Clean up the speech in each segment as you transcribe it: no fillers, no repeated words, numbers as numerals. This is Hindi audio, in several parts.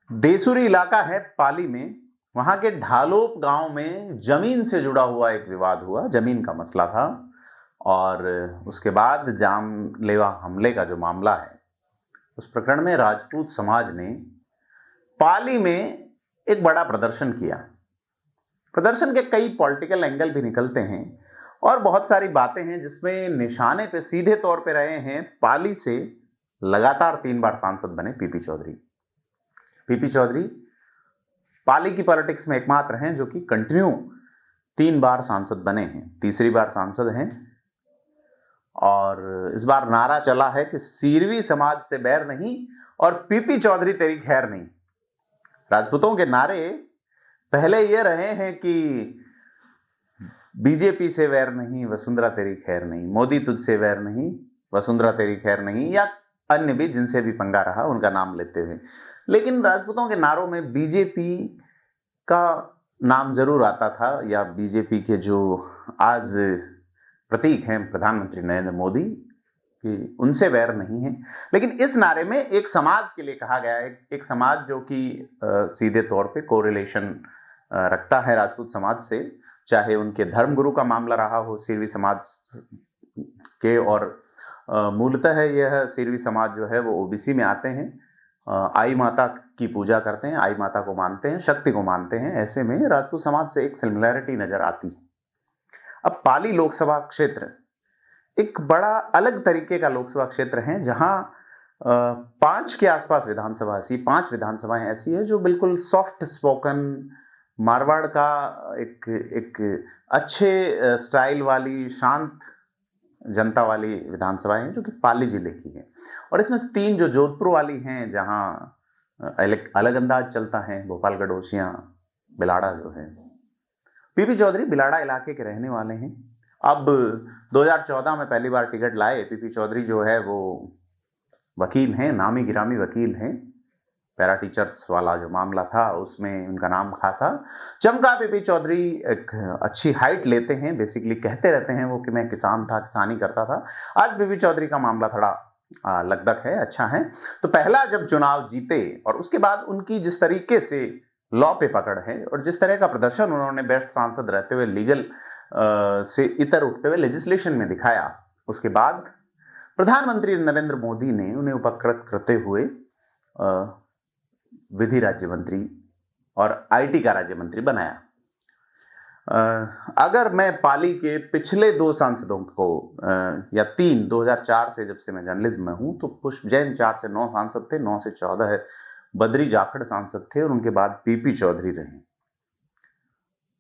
देसूरी इलाका है पाली में। वहां के ढालोप गांव में जमीन से जुड़ा हुआ एक विवाद हुआ, जमीन का मसला था। और उसके बाद जानलेवा हमले का जो मामला है, उस प्रकरण में राजपूत समाज ने पाली में एक बड़ा प्रदर्शन किया। प्रदर्शन के कई पॉलिटिकल एंगल भी निकलते हैं और बहुत सारी बातें हैं जिसमें निशाने पे सीधे तौर पे रहे हैं पाली से लगातार 3 बार सांसद बने पीपी चौधरी। पीपी चौधरी पाली की पॉलिटिक्स में एकमात्र हैं जो कि कंटिन्यू 3 बार सांसद बने हैं, तीसरी बार सांसद हैं। और इस बार नारा चला है कि सीरवी समाज से बैर नहीं और पीपी चौधरी तेरी खैर नहीं। राजपूतों के नारे पहले ये रहे हैं कि बीजेपी से वैर नहीं, वसुंधरा तेरी खैर नहीं, मोदी तुझसे वैर नहीं, वसुंधरा तेरी खैर नहीं, या अन्य भी जिनसे भी पंगा रहा उनका नाम लेते हुए। लेकिन राजपूतों के नारों में बीजेपी का नाम जरूर आता था, या बीजेपी के जो आज प्रतीक हैं प्रधानमंत्री नरेंद्र मोदी कि उनसे वैर नहीं है। लेकिन इस नारे में एक समाज के लिए कहा गया है, एक समाज जो कि सीधे तौर पे कोरिलेशन रखता है राजपूत समाज से, चाहे उनके धर्मगुरु का मामला रहा हो सिरवी समाज के। और मूलतः यह सिरवी समाज जो है वो ओबीसी में आते हैं, आई माता की पूजा करते हैं, आई माता को मानते हैं, शक्ति को मानते हैं। ऐसे में राजपूत समाज से एक सिमिलैरिटी नजर आती है। अब पाली लोकसभा क्षेत्र एक बड़ा अलग तरीके का लोकसभा क्षेत्र है, जहां 5 के आसपास विधानसभा ऐसी 5 विधानसभाएं ऐसी है जो बिल्कुल सॉफ्ट स्पोकन मारवाड़ का एक अच्छे स्टाइल वाली शांत जनता वाली विधानसभाएं हैं जो कि पाली जिले की है। और इसमें से 3 जो जोधपुर वाली हैं जहां अलग अंदाज चलता है, भोपाल गडोसिया, बिलाड़ा जो है। पीपी चौधरी बिलाड़ा इलाके के रहने वाले हैं। अब 2014 में पहली बार टिकट लाए पीपी चौधरी जो है वो वकील हैं, नामी गिरामी वकील हैं। पैरा टीचर्स वाला जो मामला था उसमें उनका नाम खासा चमका। पीपी चौधरी एक अच्छी हाइट लेते हैं, बेसिकली कहते रहते हैं वो कि मैं किसान था, किसानी करता था। आज पीपी चौधरी का मामला थोड़ा लगदक है, अच्छा है। तो पहला जब चुनाव जीते और उसके बाद उनकी जिस तरीके से लॉ पे पकड़ है और जिस तरह का प्रदर्शन उन्होंने बेस्ट सांसद रहते हुए लीगल से इतर उठते हुए लेजिस्लेशन में दिखाया, उसके बाद प्रधानमंत्री नरेंद्र मोदी ने उन्हें उपकृत करते हुए विधि राज्य मंत्री और आईटी का राज्य मंत्री बनाया। अगर मैं पाली के पिछले 2 सांसदों को या 3, 2004 से जब से मैं जर्नलिज्म में हूं, तो पुष्प जैन 4 से 9 सांसद थे, 9 से 14 बद्री जाखड़ सांसद थे और उनके बाद पीपी चौधरी रहे।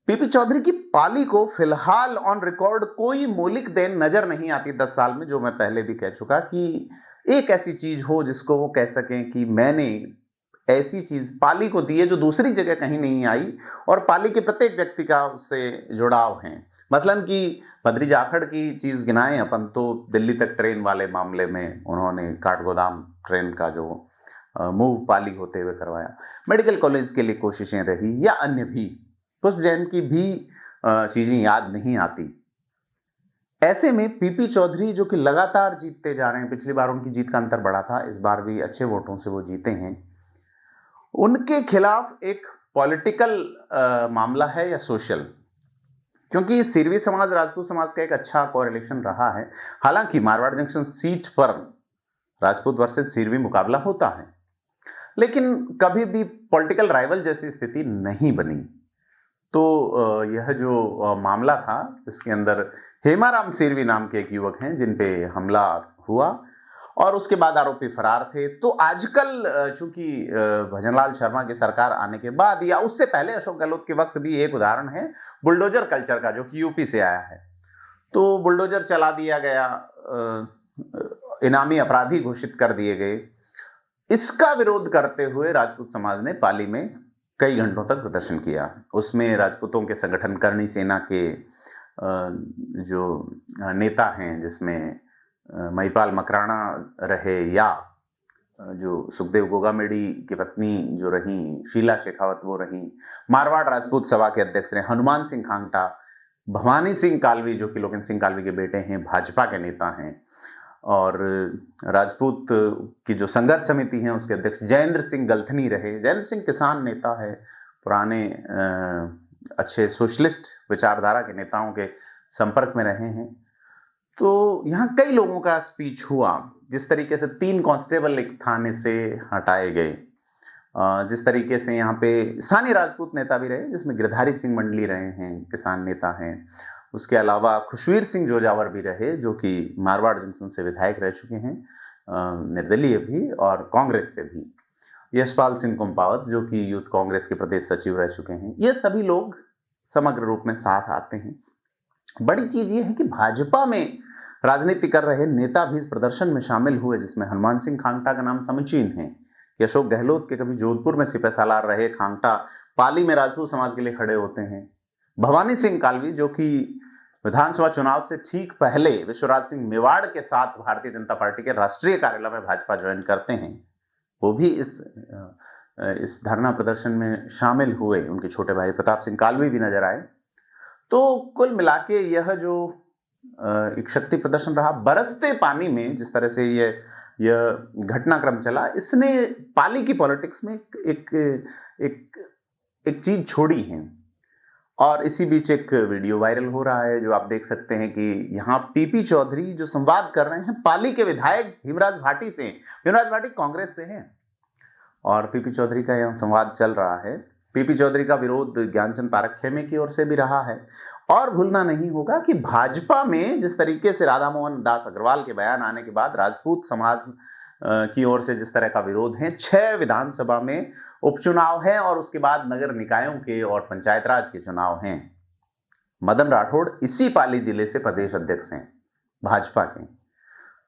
पीपी चौधरी की पाली को फिलहाल ऑन रिकॉर्ड कोई मौलिक देन नजर नहीं आती 10 साल में, जो मैं पहले भी कह चुका कि एक ऐसी चीज हो जिसको वो कह सकें कि मैंने ऐसी चीज पाली को दी है जो दूसरी जगह कहीं नहीं आई और पाली के प्रत्येक व्यक्ति का उससे जुड़ाव है। मसलन कि बद्री जाखड़ की चीज गिनाएं अपन तो दिल्ली तक ट्रेन वाले मामले में उन्होंने काठगोदाम ट्रेन का जो मूव पाली होते हुए करवाया, मेडिकल कॉलेज के लिए कोशिशें रही, या अन्य भी पुष्प जैन की भी चीजें याद नहीं आती। ऐसे में पीपी चौधरी जो कि लगातार जीतते जा रहे हैं, पिछली बार उनकी जीत का अंतर बड़ा था, इस बार भी अच्छे वोटों से वो जीते हैं, उनके खिलाफ एक पॉलिटिकल मामला है या सोशल, क्योंकि सिरवी समाज राजपूत समाज का एक अच्छा कोरिलेशन रहा है। हालांकि मारवाड़ जंक्शन सीट पर राजपूत वर्सेस सिरवी मुकाबला होता है, लेकिन कभी भी पॉलिटिकल राइवल जैसी स्थिति नहीं बनी। तो यह जो मामला था इसके अंदर हेमाराम सिरवी नाम के एक युवक हैं जिन पे हमला हुआ और उसके बाद आरोपी फरार थे। तो आजकल चूंकि भजनलाल शर्मा की सरकार आने के बाद या उससे पहले अशोक गहलोत के वक्त भी एक उदाहरण है बुलडोजर कल्चर का, जो कि यूपी से आया है। तो बुलडोजर चला दिया गया, इनामी अपराधी घोषित कर दिए गए। इसका विरोध करते हुए राजपूत समाज ने पाली में कई घंटों तक प्रदर्शन किया। उसमें राजपूतों के संगठन करणी सेना के जो नेता हैं, जिसमें महिपाल मकराना रहे या जो सुखदेव गोगामेडी की पत्नी जो रही शीला शेखावत वो रही, मारवाड़ राजपूत सभा के अध्यक्ष रहे हनुमान सिंह खांगटा, भवानी सिंह कालवी जो कि लोकेन सिंह कालवी के बेटे हैं, भाजपा के नेता हैं, और राजपूत की जो संघर्ष समिति है उसके अध्यक्ष जयेंद्र सिंह गलथनी रहे। जयेंद्र सिंह किसान नेता है, पुराने अच्छे सोशलिस्ट विचारधारा के नेताओं के संपर्क में रहे हैं। तो यहाँ कई लोगों का स्पीच हुआ, जिस तरीके से 3 कांस्टेबल एक थाने से हटाए गए, जिस तरीके से यहाँ पे स्थानीय राजपूत नेता भी रहे जिसमें गिरधारी सिंह मंडली रहे हैं, किसान नेता हैं। उसके अलावा खुशवीर सिंह जोजावर भी रहे जो कि मारवाड़ जंक्शन से विधायक रह चुके हैं, निर्दलीय भी और कांग्रेस से भी। यशपाल सिंह कुंपावत जो कि यूथ कांग्रेस के प्रदेश सचिव रह चुके हैं। ये सभी लोग समग्र रूप में साथ आते हैं। बड़ी चीज ये है कि भाजपा में राजनीति कर रहे नेता भी इस प्रदर्शन में शामिल हुए, जिसमें हनुमान सिंह खांगटा का नाम समुचीन है। अशोक गहलोत के कभी जोधपुर में सिपह सालार रहे खांगटा पाली में राजपूत समाज के लिए खड़े होते हैं। भवानी सिंह कालवी जो कि विधानसभा चुनाव से ठीक पहले विश्वराज सिंह मेवाड़ के साथ भारतीय जनता पार्टी के राष्ट्रीय कार्यालय में भाजपा ज्वाइन करते हैं, वो भी इस धरना प्रदर्शन में शामिल हुए। उनके छोटे भाई प्रताप सिंह कालवी भी नजर आए। तो कुल मिला के यह जो एक शक्ति प्रदर्शन रहा, बरसते पानी में जिस तरह से यह घटनाक्रम चला, इसने पाली की पॉलिटिक्स में एक चीज छोड़ी है। और इसी बीच एक वीडियो वायरल हो रहा है जो आप देख सकते हैं कि यहाँ पीपी चौधरी जो संवाद कर रहे हैं पाली के विधायक भीमराज भाटी से। भीमराज भाटी कांग्रेस से हैं और पीपी चौधरी का यहाँ संवाद चल रहा है। पीपी चौधरी का विरोध ज्ञानचंद पारख खेमे की ओर से भी रहा है। और भूलना नहीं होगा कि भाजपा में जिस तरीके से राधा मोहन दास अग्रवाल के बयान आने के बाद राजपूत समाज की ओर से जिस तरह का विरोध है, 6 विधानसभा में उपचुनाव है और उसके बाद नगर निकायों के और पंचायत राज के चुनाव हैं। मदन राठौड़ इसी पाली जिले से प्रदेश अध्यक्ष हैं भाजपा के।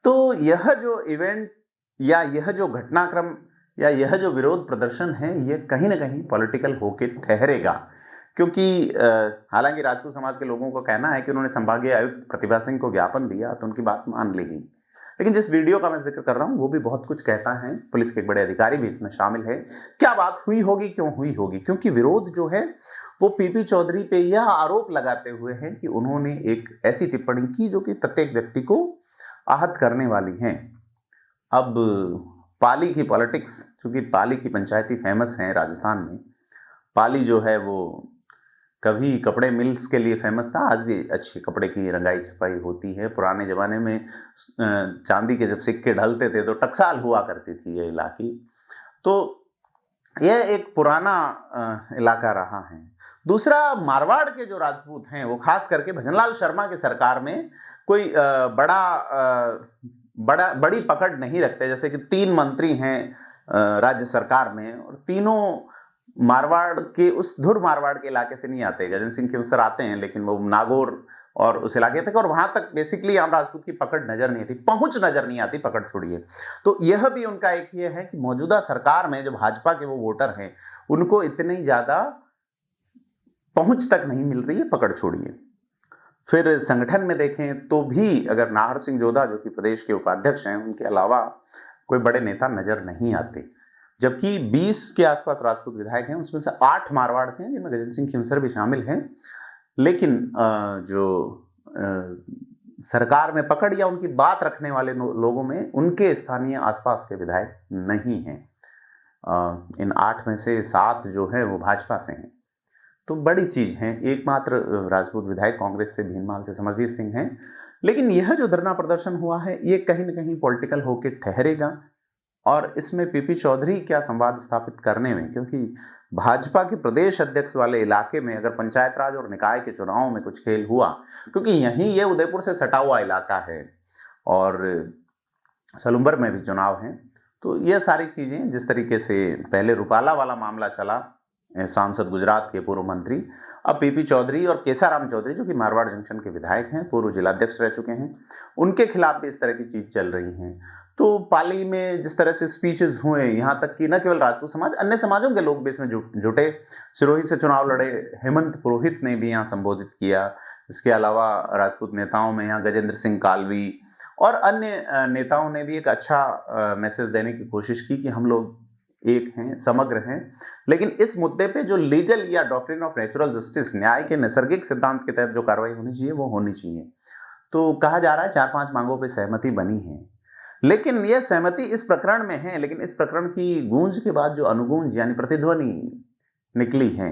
तो यह जो इवेंट या यह जो घटनाक्रम या यह जो विरोध प्रदर्शन है, यह कहीं ना कहीं पॉलिटिकल होके ठहरेगा, क्योंकि हालांकि राजपूत समाज के लोगों का कहना है कि उन्होंने संभागीय आयुक्त प्रतिभा सिंह को ज्ञापन दिया तो उनकी बात मान ली गई। लेकिन जिस वीडियो का मैं जिक्र कर रहा हूं वो भी बहुत कुछ कहता है। पुलिस के एक बड़े अधिकारी भी इसमें शामिल है। क्या बात हुई होगी, क्यों हुई होगी? क्योंकि विरोध जो है वो पीपी चौधरी पे यह आरोप लगाते हुए है कि उन्होंने एक ऐसी टिप्पणी की जो कि प्रत्येक व्यक्ति को आहत करने वाली है। अब पाली की पॉलिटिक्स, क्योंकि पाली की पंचायती फेमस है राजस्थान में। पाली जो है वो कभी कपड़े मिल्स के लिए फेमस था, आज भी अच्छी कपड़े की रंगाई छपाई होती है। पुराने जमाने में चांदी के जब सिक्के ढलते थे तो टकसाल हुआ करती थी ये इलाकी। तो यह एक पुराना इलाका रहा है। दूसरा, मारवाड़ के जो राजपूत हैं वो खास करके भजनलाल शर्मा के सरकार में कोई बड़ी पकड़ नहीं रखते। जैसे कि 3 मंत्री हैं राज्य सरकार में और तीनों मारवाड़ के उस धुर मारवाड़ के इलाके से नहीं आते। गजेंद्र सिंह खेमसर आते हैं लेकिन वो नागौर और उस इलाके तक, और वहां तक बेसिकली आम राजपूत की पकड़ नजर नहीं आती, पहुंच नजर नहीं आती, पकड़ छोड़िए। तो यह भी उनका एक ये है कि मौजूदा सरकार में जो भाजपा के वो वोटर हैं उनको इतनी ज्यादा पहुंच तक नहीं मिल रही है, पकड़ छोड़िए। फिर संगठन में देखें तो भी अगर नाहर सिंह जोधा जो कि प्रदेश के उपाध्यक्ष हैं, उनके अलावा कोई बड़े नेता नजर नहीं आते। जबकि 20 के आसपास राजपूत विधायक हैं, उसमें से 8 मारवाड़ से हैं जिनमें गजेंद्र सिंह खेमसर भी शामिल हैं। लेकिन जो सरकार में पकड़ या उनकी बात रखने वाले लोगों में उनके स्थानीय आसपास के विधायक नहीं हैं। इन 8 में से 7 जो है वो भाजपा से हैं। तो बड़ी चीज है। एकमात्र राजपूत विधायक कांग्रेस से भीनमाल से समरजीत सिंह हैं। लेकिन यह जो धरना प्रदर्शन हुआ है ये कहीं ना कहीं पॉलिटिकल होकर ठहरेगा। और इसमें पीपी चौधरी क्या संवाद स्थापित करने में, क्योंकि भाजपा के प्रदेश अध्यक्ष वाले इलाके में अगर पंचायत राज और निकाय के चुनाव में कुछ खेल हुआ, क्योंकि यहीं ये उदयपुर से सटा हुआ इलाका है और सलुम्बर में भी चुनाव है, तो ये सारी चीजें जिस तरीके से पहले रूपाला वाला मामला चला, सांसद गुजरात के पूर्व मंत्री, अब पीपी चौधरी और केसाराम चौधरी जो कि मारवाड़ जंक्शन के विधायक हैं, पूर्व जिलाध्यक्ष रह चुके हैं, उनके खिलाफ भी इस तरह की चीज चल रही है। तो पाली में जिस तरह से स्पीचेस हुए, यहाँ तक कि न केवल राजपूत समाज, अन्य समाजों के लोग भी इसमें जुटे। सिरोही से चुनाव लड़े हेमंत पुरोहित ने भी यहाँ संबोधित किया। इसके अलावा राजपूत नेताओं में यहाँ गजेंद्र सिंह कालवी और अन्य नेताओं ने भी एक अच्छा मैसेज देने की कोशिश की कि हम लोग एक हैं, समग्र हैं। लेकिन इस मुद्दे पे जो लीगल या डॉक्ट्रिन ऑफ नेचुरल जस्टिस, न्याय के नैसर्गिक सिद्धांत के तहत जो कार्रवाई होनी चाहिए वो होनी चाहिए। तो कहा जा रहा है 4-5 मांगों पे सहमति बनी है। लेकिन यह सहमति इस प्रकरण में है, लेकिन इस प्रकरण की गूंज के बाद जो अनुगूंज यानी प्रतिध्वनि निकली है,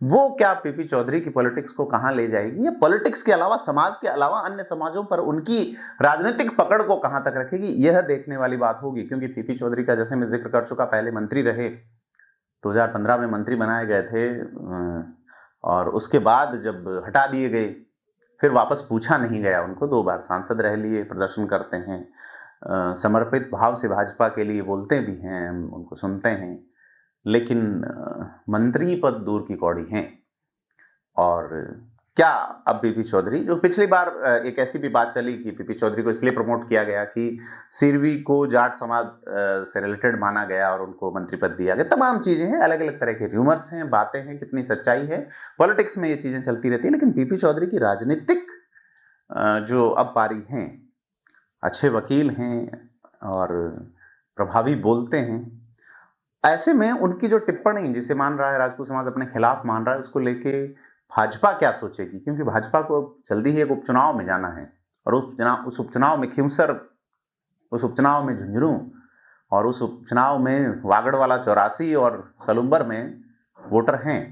वो क्या पीपी चौधरी की पॉलिटिक्स को कहां ले जाएगी, या पॉलिटिक्स के अलावा, समाज के अलावा अन्य समाजों पर उनकी राजनीतिक पकड़ को कहां तक रखेगी, यह देखने वाली बात होगी। क्योंकि पीपी चौधरी का, जैसे मैं जिक्र कर चुका, पहले मंत्री रहे, 2015 में मंत्री बनाए गए थे, और उसके बाद जब हटा दिए गए फिर वापस पूछा नहीं गया उनको। 2 बार सांसद रह लिए, प्रदर्शन करते हैं, समर्पित भाव से भाजपा के लिए बोलते भी हैं, उनको सुनते हैं, लेकिन मंत्री पद दूर की कौड़ी हैं। और क्या अब पीपी चौधरी, जो पिछली बार एक ऐसी भी बात चली कि पीपी चौधरी को इसलिए प्रमोट किया गया कि सिरवी को जाट समाज से रिलेटेड माना गया और उनको मंत्री पद दिया गया, तमाम चीजें हैं, अलग अलग तरह के र्यूमर्स हैं, बातें हैं, कितनी सच्चाई है, पॉलिटिक्स में ये चीजें चलती रहती है। लेकिन पीपी चौधरी की राजनीतिक जो अब पारी हैं, अच्छे वकील हैं और प्रभावी बोलते हैं, ऐसे में उनकी जो टिप्पणी, जिसे मान रहा है राजपूत समाज अपने खिलाफ मान रहा है, उसको लेके भाजपा क्या सोचेगी? क्योंकि भाजपा को जल्दी ही एक उपचुनाव में जाना है, और उस उपचुनाव में खिंवसर, उस उपचुनाव में झुंझुनू, और उस उपचुनाव में वागड़वाला 84 और सलुम्बर में वोटर हैं,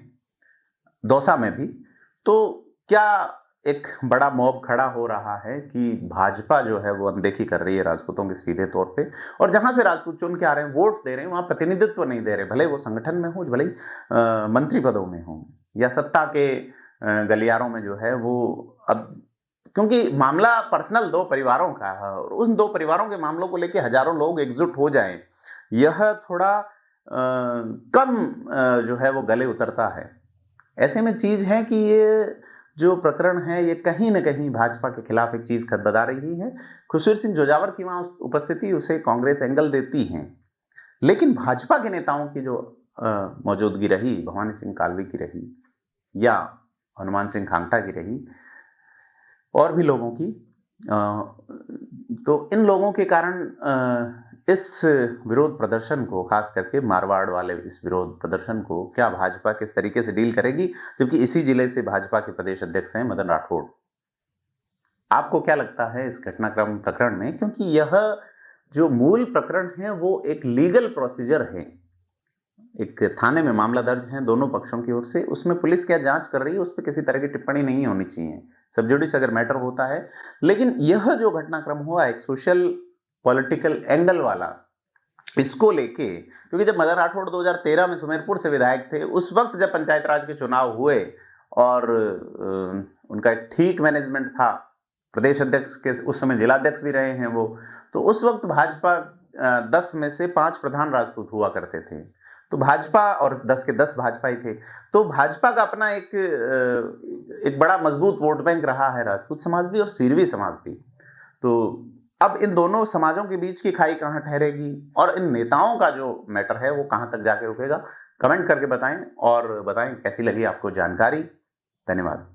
दौसा में भी। तो क्या एक बड़ा मॉब खड़ा हो रहा है कि भाजपा जो है वो अनदेखी कर रही है राजपूतों के सीधे तौर पे, और जहां से राजपूत चुन के आ रहे हैं, वोट दे रहे हैं, वहां प्रतिनिधित्व नहीं दे रहे, भले वो संगठन में हो, भले मंत्री पदों में हो, या सत्ता के गलियारों में जो है वो। अब क्योंकि मामला पर्सनल 2 परिवारों का है, और उन 2 परिवारों के मामलों को लेकर हजारों लोग एकजुट हो जाएं, यह थोड़ा कम जो है वो गले उतरता है। ऐसे में चीज है कि ये जो प्रकरण है, ये कहीं न कहीं भाजपा के खिलाफ एक चीज खदबदा रही है। खुशवीर सिंह जोजावर की वहां उपस्थिति उसे कांग्रेस एंगल देती है, लेकिन भाजपा के नेताओं की जो मौजूदगी रही, भवानी सिंह कालवी की रही, या हनुमान सिंह खांगटा की रही, और भी लोगों की, तो इन लोगों के कारण इस विरोध प्रदर्शन को, खास करके मारवाड़ वाले इस विरोध प्रदर्शन को, क्या भाजपा किस तरीके से डील करेगी? जबकि इसी जिले से भाजपा के प्रदेश अध्यक्ष हैं मदन राठौड़। आपको क्या लगता है इस घटनाक्रम प्रकरण में? क्योंकि यह जो मूल प्रकरण है वो एक लीगल प्रोसीजर है, एक थाने में मामला दर्ज है दोनों पक्षों की ओर से, उसमें पुलिस क्या जांच कर रही है, उस पर किसी तरह की टिप्पणी नहीं होनी चाहिए, सब जुडिस अगर मैटर होता है। लेकिन यह जो घटनाक्रम हुआ, एक सोशल पॉलिटिकल एंगल वाला, इसको लेके, क्योंकि जब मदन राठौड़ 2013 में सुमेरपुर से विधायक थे, उस वक्त जब पंचायत राज के चुनाव हुए और उनका एक ठीक मैनेजमेंट था, प्रदेश अध्यक्ष के उस समय जिलाध्यक्ष भी रहे हैं वो, तो उस वक्त भाजपा 10 में से 5 प्रधान राजपूत हुआ करते थे, तो भाजपा, और 10 के 10 भाजपा ही थे, तो भाजपा का अपना एक बड़ा मजबूत वोट बैंक रहा है, राजपूत समाज भी और सिरवी समाज भी। तो अब इन दोनों समाजों के बीच की खाई कहां ठहरेगी, और इन नेताओं का जो मैटर है वो कहां तक जाके रुकेगा? कमेंट करके बताएं, और बताएं कैसी लगी आपको जानकारी। धन्यवाद।